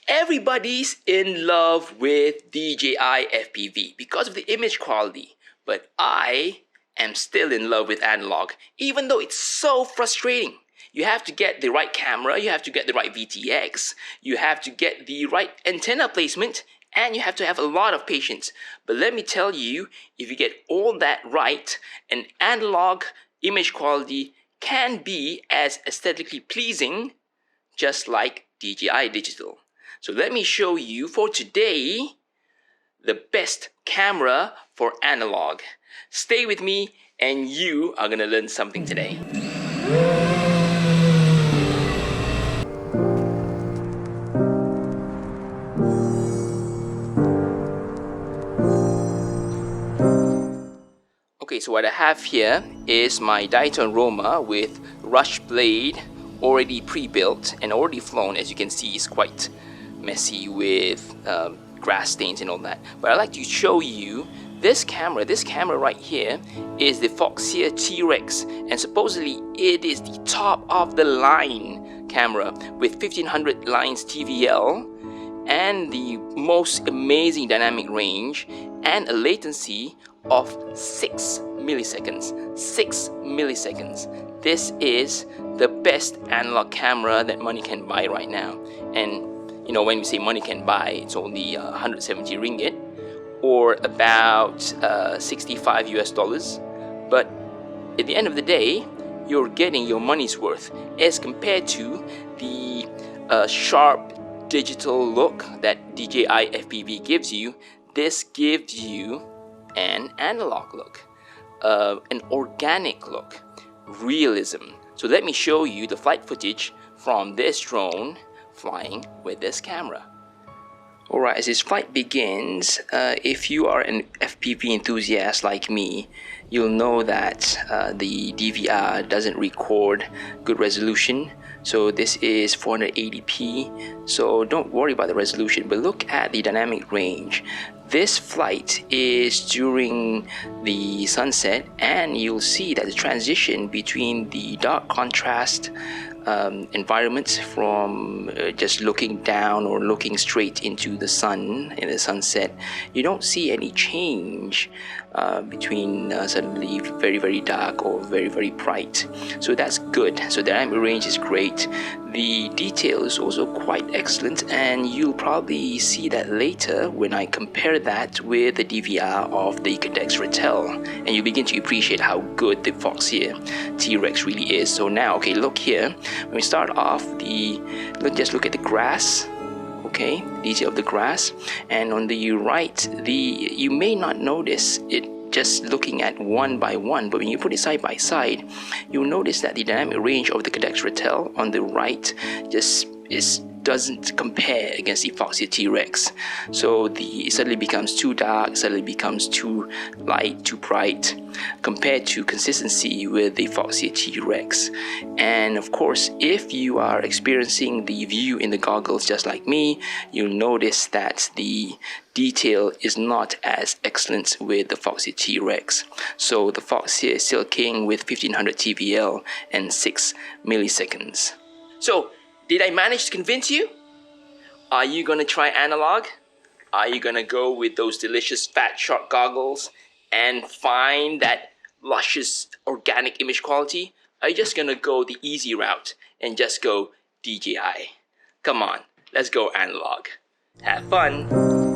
Everybody's in love with DJI FPV because of the image quality, but I am still in love with analog, even though it's so frustrating. You have to get the right camera, you have to get the right VTX, you have to get the right antenna placement, and you have to have a lot of patience. But let me tell you, if you get all that right, an analog image quality can be as aesthetically pleasing just like DJI Digital. So let me show you for today the best camera for analog. Stay with me and you are gonna learn something today. Okay, so what I have here is my Diaton Roma with rush blade already pre-built and already flown. As you can see, it's quite messy with grass stains and all that. But I'd like to show you this camera. This camera right here is the Foxeer T-rex, and supposedly it is the top of the line camera with 1500 lines TVL and the most amazing dynamic range and a latency of 6 milliseconds. 6 milliseconds. This is the best analog camera that money can buy right now. And you know, when we say money can buy, it's only 170 ringgit or about 65 US dollars. But at the end of the day, you're getting your money's worth as compared to the sharp digital look that DJI FPV gives you. This gives you an analog look, an organic look, realism. So let me show you the flight footage from this drone flying with this camera. Alright, as this flight begins, if you are an FPV enthusiast like me, you'll know that the DVR doesn't record good resolution. So this is 480p, so don't worry about the resolution, but look at the dynamic range. This flight is during the sunset, and you'll see that the transition between the dark contrast environment from just looking down or looking straight into the sun in the sunset, you don't see any change between suddenly very dark or very bright. So that's good. So the dynamic range is great. The detail is also quite excellent, and you'll probably see that later when I compare that with the DVR of the Caddx Ratel, and you begin to appreciate how good the Foxeer T-rex really is. So now, okay, look here. When we start off, just look at the grass. Okay, detail of the grass, and on the right, you may not notice it just looking at one by one, but when you put it side by side, you'll notice that the dynamic range of the Caddx Ratel on the right just doesn't compare against the Foxeer T-rex. So it suddenly becomes too dark, suddenly becomes too light, too bright, compared to consistency with the Foxeer T-rex. And of course, if you are experiencing the view in the goggles just like me, you'll notice that the detail is not as excellent with the Foxeer T-rex. So the Foxeer is still king with 1500 TVL and 6 milliseconds. So did I manage to convince you? Are you gonna try analog? Are you gonna go with those delicious fat shark goggles and find that luscious organic image quality? Are you just gonna go the easy route and just go DJI? Come on, let's go analog. Have fun.